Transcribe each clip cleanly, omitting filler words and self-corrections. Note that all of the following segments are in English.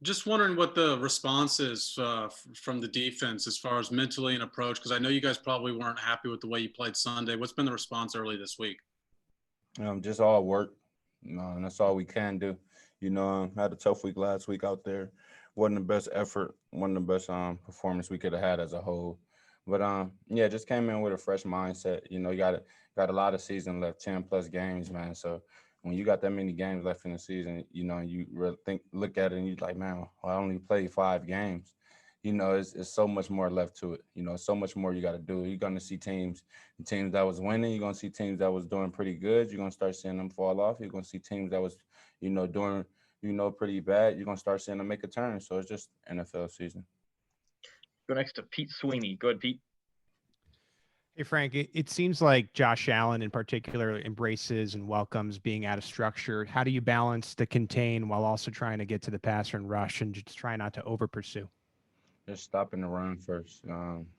Just wondering what the response is from the defense as far as mentally and approach, because I know you guys probably weren't happy with the way you played Sunday. What's been the response early this week? Just all work, and that's all we can do. Had a tough week last week out there. Wasn't the best effort, wasn't the best performance we could have had as a whole. But yeah, just came in with a fresh mindset. You got a lot of season left, 10+ games, man. So when you got that many games left in the season, you really look at it and you're like, man, well, I only played 5 games. It's so much more left to it. So much more you got to do. You're gonna see teams that was winning. You're gonna see teams that was doing pretty good. You're gonna start seeing them fall off. You're gonna see teams that was, doing, pretty bad. You're gonna start seeing them make a turn. So it's just NFL season. Go next to Pete Sweeney. Go ahead, Pete. Hey, Frank, it seems like Josh Allen in particular embraces and welcomes being out of structure. How do you balance the contain while also trying to get to the passer and rush and just try not to over pursue? Just stopping the run first.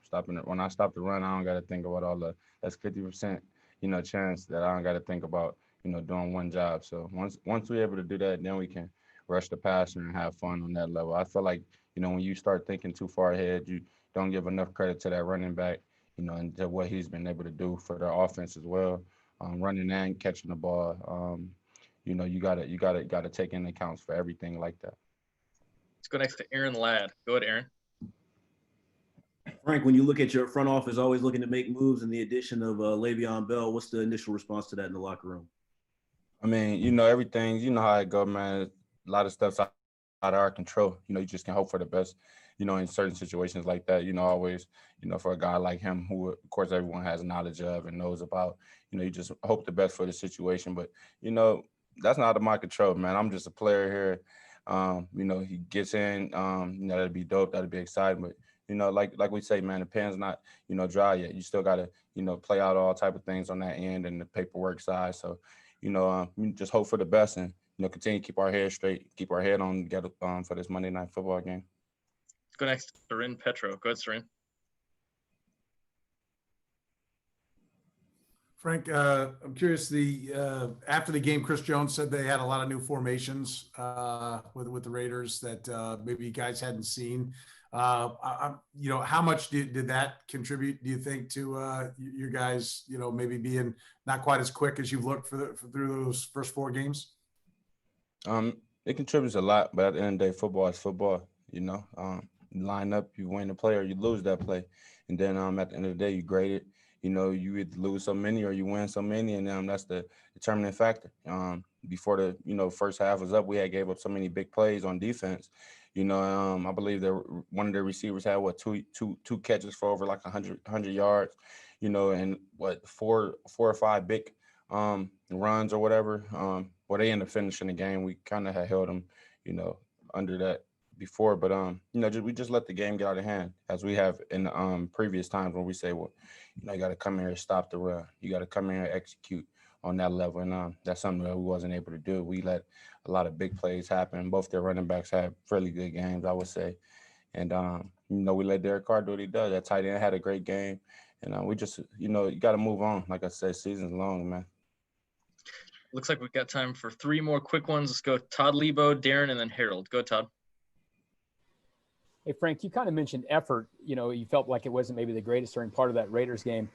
Stopping it. When I stop the run, I don't got to think about all the. That's 50%. Chance that I don't got to think about. Doing one job. So once we're able to do that, then we can rush the passer and have fun on that level. I feel like when you start thinking too far ahead, you don't give enough credit to that running back. And to what he's been able to do for the offense as well, running and catching the ball. You gotta take into accounts for everything like that. Let's go next to Aaron Ladd. Go ahead, Aaron. Frank, when you look at your front office always looking to make moves and the addition of Le'Veon Bell, what's the initial response to that in the locker room? I mean, everything. You know how it go, man. A lot of stuff's out of our control. You just can hope for the best. In certain situations like that. Always. For a guy like him, who of course everyone has knowledge of and knows about. You just hope the best for the situation. But that's not out of my control, man. I'm just a player here. He gets in. That'd be dope. That'd be exciting. But like we say, man, the pen's not dry yet. You still gotta play out all type of things on that end and the paperwork side. So you just hope for the best and continue to keep our head straight, keep our head on together for this Monday night football game. Let's go next to Soren Petro. Go ahead, Soren. Frank, I'm curious. The after the game, Chris Jones said they had a lot of new formations with the Raiders that maybe you guys hadn't seen. How much did that contribute? Do you think to your guys, maybe being not quite as quick as you've looked through those first 4 games? It contributes a lot, but at the end of the day, football is football. You line up, you win the play or you lose that play, and then at the end of the day, you grade it. You either lose so many or you win so many, and that's the determining factor. Before the first half was up, we had gave up so many big plays on defense. I believe that one of the receivers had two catches for over like 100 yards. And what four or five big runs or whatever. Well, they ended up finishing the game. We kind of had held them, under that before, but we just let the game get out of hand as we have in previous times when we say, well, you got to come here and stop the run. You got to come here and execute on that level, and that's something that we wasn't able to do. We let a lot of big plays happen. Both their running backs had fairly good games, I would say, and we let Derek Carr do what he does. That tight end had a great game, and we just you got to move on. Like I said, season's long, man. Looks like we've got time for 3 more quick ones. Let's go Todd Lebo, Darren, and then Harold. Go, Todd. Hey, Frank, you kind of mentioned effort. You felt like it wasn't maybe the greatest during part of that Raiders game.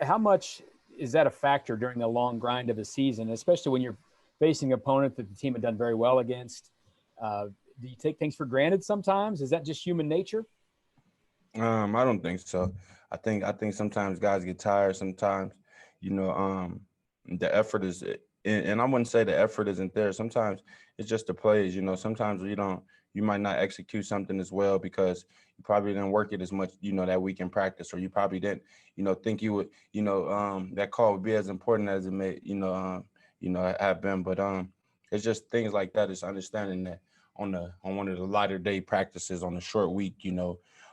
How much is that a factor during the long grind of a season, especially when you're facing an opponent that the team had done very well against? Do you take things for granted sometimes? Is that just human nature? I don't think so. I think sometimes guys get tired. Sometimes, the effort is, and I wouldn't say the effort isn't there. Sometimes it's just the plays. Sometimes you might not execute something as well because you probably didn't work it as much, that week in practice, or you probably didn't, think you would, that call would be as important as it may, have been. But it's just things like that. It's understanding that on one of the lighter day practices on a short week,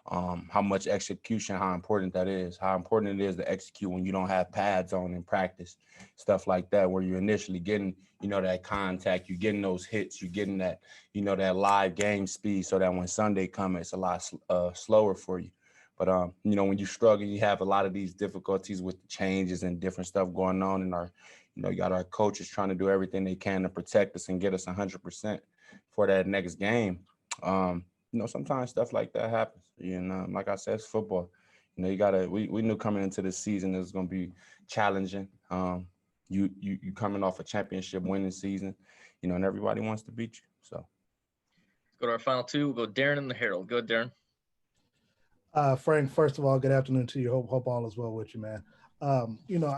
how much execution, how important that is, how important it is to execute when you don't have pads on in practice, stuff like that, where you're initially getting, that contact, you're getting those hits, you're getting that, that live game speed so that when Sunday comes, it's a lot slower for you. But, when you struggle, you have a lot of these difficulties with the changes and different stuff going on in our, you got our coaches trying to do everything they can to protect us and get us 100%. for that next game. Sometimes stuff like that happens. Like I said, it's football. We knew coming into this season it was going to be challenging. You coming off a championship winning season, and everybody wants to beat you. So Let's go to our final two. We'll go Darren and the Herald. Go, Darren. Frank, first of all, good afternoon to you. Hope all is well with you, man. I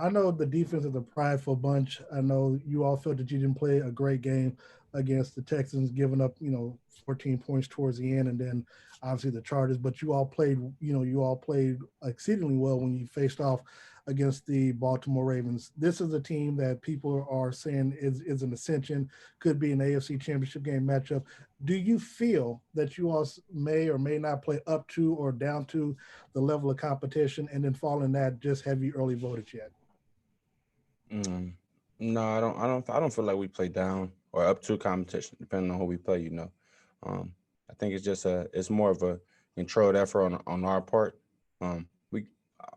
know the defense is a prideful bunch. I know you all felt that you didn't play a great game against the Texans, giving up, 14 points towards the end, and then obviously the Chargers. But you all played exceedingly well when you faced off against the Baltimore Ravens. This is a team that people are saying is an ascension, could be an AFC Championship game matchup. Do you feel that you all may or may not play up to or down to the level of competition, and then following that, just have you early voted yet? No, I don't feel like we play down or up to competition, depending on who we play. I think it's just it's more of a controlled effort on our part.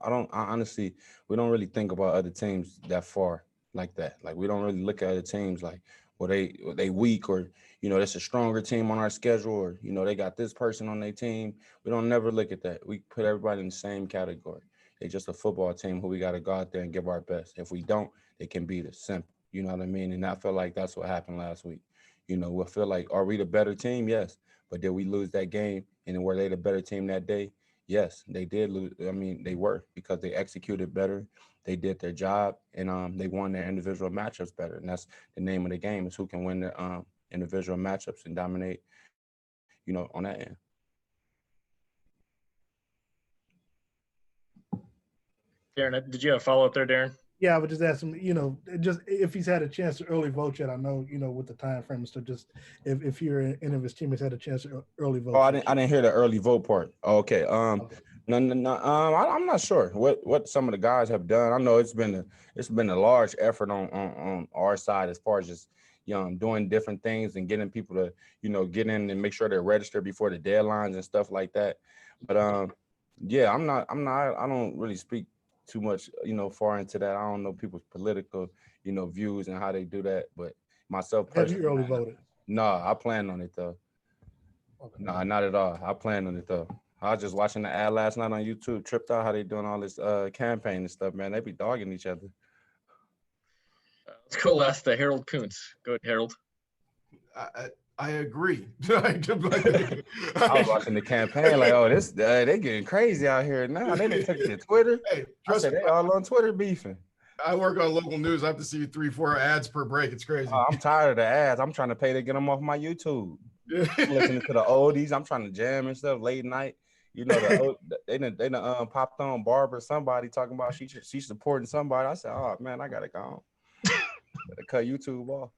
Honestly, we don't really think about other teams that far like that. Like, we don't really look at other teams like, well, they weak, or, that's a stronger team on our schedule, or, they got this person on their team. We don't never look at that. We put everybody in the same category. They're just a football team who we got to go out there and give our best. If we don't, they can beat us. Simple. You know what I mean? And I feel like that's what happened last week. We'll feel like, are we the better team? Yes. But did we lose that game? And were they the better team that day? Yes, they did lose. I mean, they were, because they executed better. They did their job, and they won their individual matchups better. And that's the name of the game, is who can win their individual matchups and dominate, on that end. Darren, did you have a follow-up there, Darren? Yeah, I would just ask him, just if he's had a chance to early vote yet. I know, with the time frame, so just if any of his teammates had a chance to early vote. Oh, I didn't hear the early vote part. Oh, okay. Okay. No. I'm not sure what some of the guys have done. I know it's been a large effort on our side, as far as just doing different things and getting people to get in and make sure they're registered before the deadlines and stuff like that. But yeah, I don't really speak too much, far into that. I don't know people's political, views and how they do that. But myself personally, have you early voted? No, I plan on it though. Okay. No, not at all. I plan on it though. I was just watching the ad last night on YouTube, tripped out how they doing all this campaign and stuff, man. They be dogging each other. Let's go last to Harold Kuntz. Go ahead, Harold. I agree. I was watching the campaign like, oh, they getting crazy out here now. They done took it to Twitter. Hey, they all on Twitter beefing. I work on local news. I have to see 3-4 ads per break. It's crazy. I'm tired of the ads. I'm trying to pay to get them off my YouTube. I'm listening to the oldies. I'm trying to jam and stuff late night. They done popped on Barbara, somebody talking about she's supporting somebody. I said, oh man, I gotta go. Gotta cut YouTube off.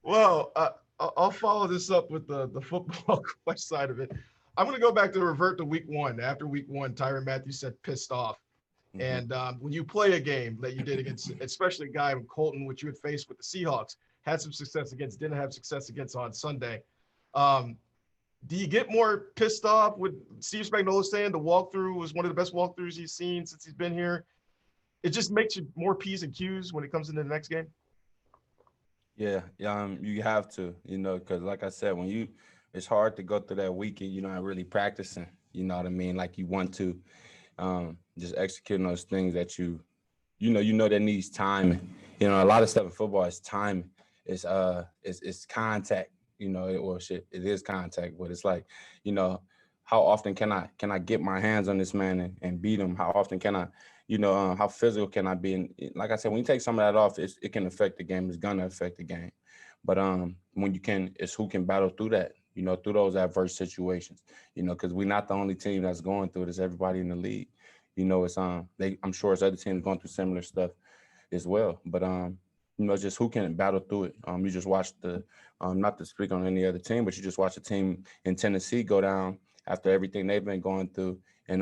Well, I'll follow this up with the football side of it. I'm going to go back to revert to week one. After week one, Tyrann Mathieu said pissed off. Mm-hmm. And when you play a game that you did against, especially a guy in Colton, which you had faced with the Seahawks, had some success against, didn't have success against on Sunday. Do you get more pissed off with Steve Spagnuolo saying the walkthrough was one of the best walkthroughs he's seen since he's been here? It just makes you more P's and Q's when it comes into the next game? Yeah, you have to, because like I said, it's hard to go through that weekend, not really practicing, you know what I mean? Like you want to, just executing those things that that needs timing. A lot of stuff in football is timing. It's contact, it is contact, but it's like, how often can I get my hands on this man and beat him? How often can I, how physical can I be? And like I said, when you take some of that off, it can affect the game. It's gonna affect the game. But when you can, it's who can battle through that, through those adverse situations, because we're not the only team that's going through it. It's everybody in the league. It's I'm sure it's other teams going through similar stuff as well. But just who can battle through it. You just watch not to speak on any other team, but you just watch a team in Tennessee go down after everything they've been going through, and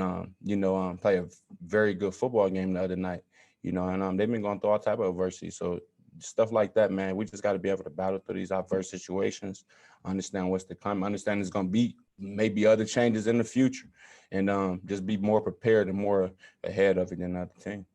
play a very good football game the other night, and they've been going through all type of adversity. So stuff like that, man, we just got to be able to battle through these adverse situations, understand what's to come, understand there's going to be maybe other changes in the future, and just be more prepared and more ahead of it than the other team.